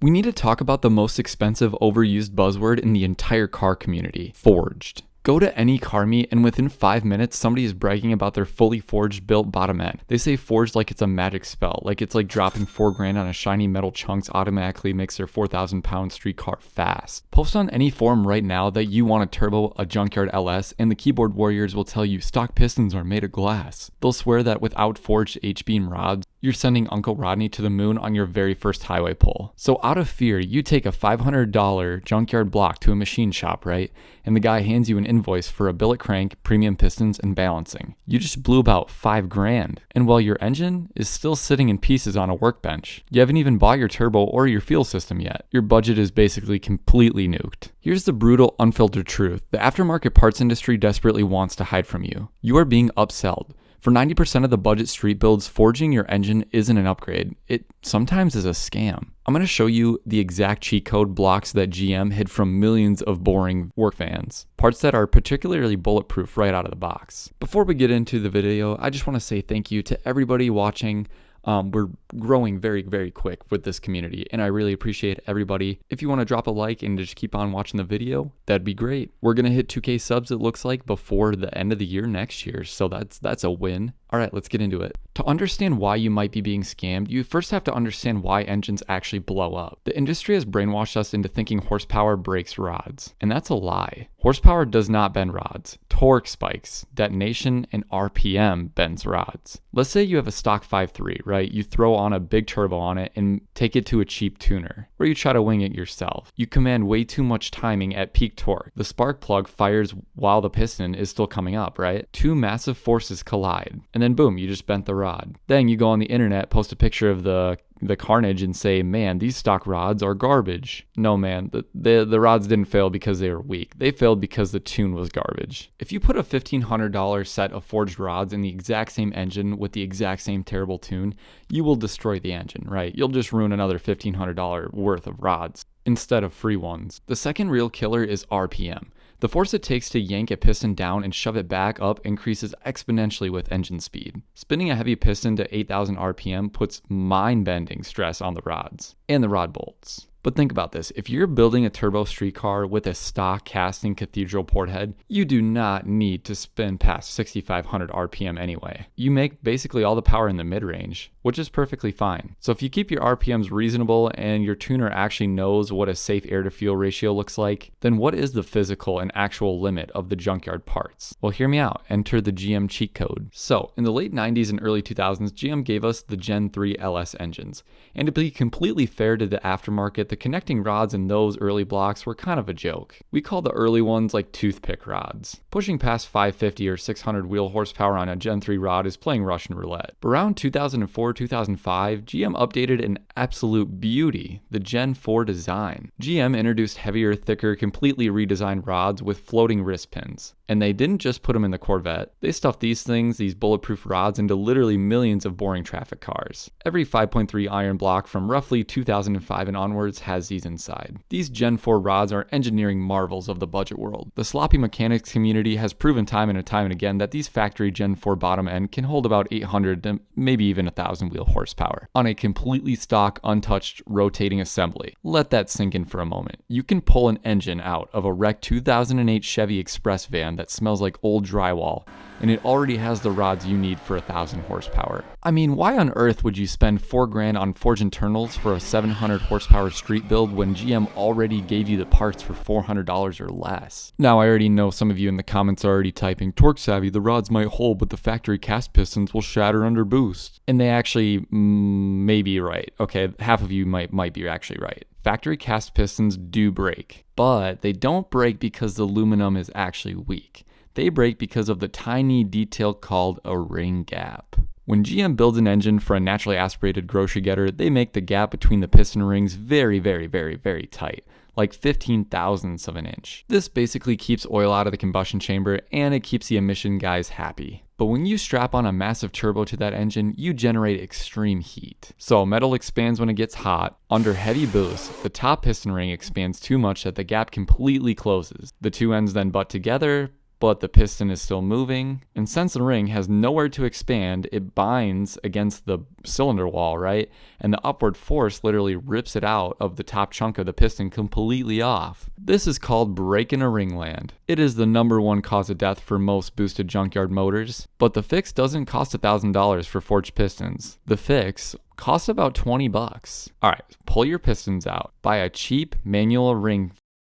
We need to talk about the most expensive overused buzzword in the entire car community, forged. Go to any car meet and within 5 minutes, somebody is bragging about their fully forged built bottom end. They say forged like it's a magic spell, like it's like dropping $4,000 on a shiny metal chunks automatically makes their 4,000 pound street car fast. Post on any forum right now that you want to turbo a junkyard LS and the keyboard warriors will tell you stock pistons are made of glass. They'll swear that without forged H-beam rods, you're sending Uncle Rodney to the moon on your very first highway pull. So out of fear, you take a $500 junkyard block to a machine shop, right? And the guy hands you an invoice for a billet crank, premium pistons, and balancing. You just blew about $5,000. And while your engine is still sitting in pieces on a workbench, you haven't even bought your turbo or your fuel system yet. Your budget is basically completely nuked. Here's the brutal, unfiltered truth. The aftermarket parts industry desperately wants to hide from you. You are being upsold. For 90% of the budget street builds, forging your engine isn't an upgrade. It sometimes is a scam. I'm going to show you the exact cheat code blocks that GM hid from millions of boring work vans. Parts that are particularly bulletproof right out of the box. Before we get into the video, I just want to say thank you to everybody watching. We're growing very, very quick with this community, and I really appreciate everybody. If you want to drop a like and just keep on watching the video, that'd be great. We're going to hit 2K subs, it looks like, before the end of the year next year, so that's a win. All right, let's get into it. To understand why you might be being scammed, you first have to understand why engines actually blow up. The industry has brainwashed us into thinking horsepower breaks rods, and that's a lie. Horsepower does not bend rods. Torque spikes, detonation, and RPM bends rods. Let's say you have a stock 5.3, right? You throw on a big turbo on it and take it to a cheap tuner, or you try to wing it yourself. You command way too much timing at peak torque. The spark plug fires while the piston is still coming up, right? Two massive forces collide, and then boom, you just bent the rod. Then you go on the internet, post a picture of the carnage and say, man, these stock rods are garbage. No, man, the rods didn't fail because they were weak. They failed because the tune was garbage. If you put a $1,500 set of forged rods in the exact same engine with the exact same terrible tune, you will destroy the engine, right? You'll just ruin another $1,500 worth of rods instead of free ones. The second real killer is RPM. The force it takes to yank a piston down and shove it back up increases exponentially with engine speed. Spinning a heavy piston to 8,000 RPM puts mind-bending stress on the rods and the rod bolts. But think about this, if you're building a turbo street car with a stock casting cathedral port head, you do not need to spin past 6,500 RPM anyway. You make basically all the power in the mid-range, which is perfectly fine. So if you keep your RPMs reasonable and your tuner actually knows what a safe air-to-fuel ratio looks like, then what is the physical and actual limit of the junkyard parts? Well, hear me out. Enter the GM cheat code. So in the late 90s and early 2000s, GM gave us the Gen 3 LS engines. And to be completely fair to the aftermarket, the connecting rods in those early blocks were kind of a joke. We call the early ones like toothpick rods. Pushing past 550 or 600 wheel horsepower on a Gen 3 rod is playing Russian roulette. But around 2004-2005, GM updated an absolute beauty, the Gen 4 design. GM introduced heavier, thicker, completely redesigned rods with floating wrist pins. And they didn't just put them in the Corvette. They stuffed these bulletproof rods, into literally millions of boring traffic cars. Every 5.3 iron block from roughly 2005 and onwards has these inside. These Gen 4 rods are engineering marvels of the budget world. The sloppy mechanics community has proven time and time and again that these factory Gen 4 bottom end can hold about 800 to maybe even 1,000 wheel horsepower on a completely stock, untouched, rotating assembly. Let that sink in for a moment. You can pull an engine out of a wrecked 2008 Chevy Express van that smells like old drywall, and it already has the rods you need for 1,000 horsepower. I mean, why on earth would you spend $4,000 on forged internals for a 700 horsepower street build when GM already gave you the parts for $400 or less? Now, I already know some of you in the comments are already typing, TorqueSavvy, the rods might hold, but the factory cast pistons will shatter under boost. And they actually may be right. Okay, half of you might be actually right. Factory cast pistons do break, but they don't break because the aluminum is actually weak. They break because of the tiny detail called a ring gap. When GM builds an engine for a naturally aspirated grocery getter, they make the gap between the piston rings very, very, very, very tight, like 15 thousandths of an inch. This basically keeps oil out of the combustion chamber and it keeps the emission guys happy. But when you strap on a massive turbo to that engine, you generate extreme heat. So metal expands when it gets hot. Under heavy boost, the top piston ring expands too much that the gap completely closes. The two ends then butt together, but the piston is still moving. And since the ring has nowhere to expand, it binds against the cylinder wall, right? And the upward force literally rips it out of the top chunk of the piston completely off. This is called breaking a ringland. It is the #1 cause of death for most boosted junkyard motors, but the fix doesn't cost $1,000 for forged pistons. The fix costs about 20 bucks. All right, pull your pistons out. Buy a cheap manual ring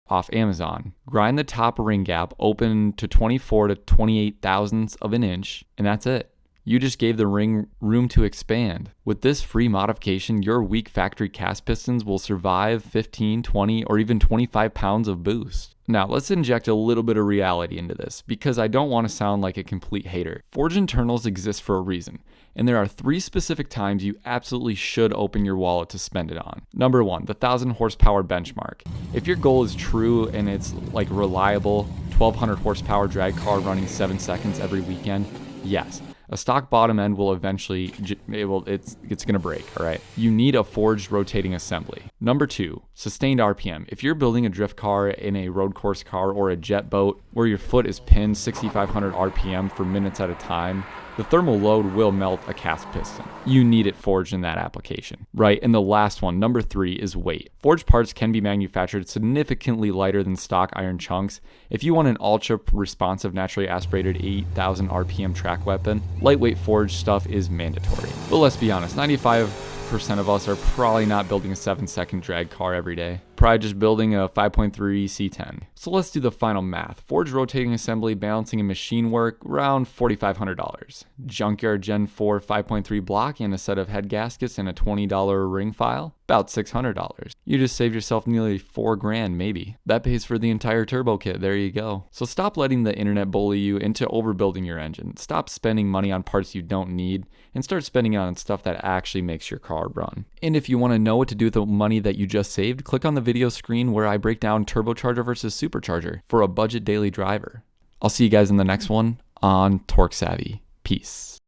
off Amazon. Grind the top ring gap open to 24 to 28 thousandths of an inch, and that's it. You just gave the ring room to expand. With this free modification, your weak factory cast pistons will survive 15, 20, or even 25 pounds of boost. Now, let's inject a little bit of reality into this, because I don't want to sound like a complete hater. Forged internals exist for a reason, and there are 3 specific times you absolutely should open your wallet to spend it on. Number 1, the 1,000 horsepower benchmark. If your goal is true and it's like reliable, 1,200 horsepower drag car running 7 seconds every weekend, yes. A stock bottom end will eventually, it's gonna break, all right? You need a forged rotating assembly. Number 2, sustained RPM. If you're building a drift car in a road course car or a jet boat where your foot is pinned 6,500 RPM for minutes at a time, the thermal load will melt a cast piston. You need it forged in that application, right? And the last one, number 3, is weight. Forged parts can be manufactured significantly lighter than stock iron chunks. If you want an ultra responsive, naturally aspirated 8,000 RPM track weapon, lightweight forged stuff is mandatory. But let's be honest, 95% of us are probably not building a 7-second drag car every day. Probably just building a 5.3 C10. So let's do the final math. Forged rotating assembly, balancing and machine work, around $4,500. Junkyard Gen 4 5.3 block and a set of head gaskets and a $20 ring file, about $600. You just saved yourself nearly $4,000 maybe. That pays for the entire turbo kit, there you go. So stop letting the internet bully you into overbuilding your engine. Stop spending money on parts you don't need and start spending it on stuff that actually makes your car run. And if you want to know what to do with the money that you just saved, click on the video screen where I break down turbocharger versus supercharger for a budget daily driver. I'll see you guys in the next one on TorqueSavvy. Peace.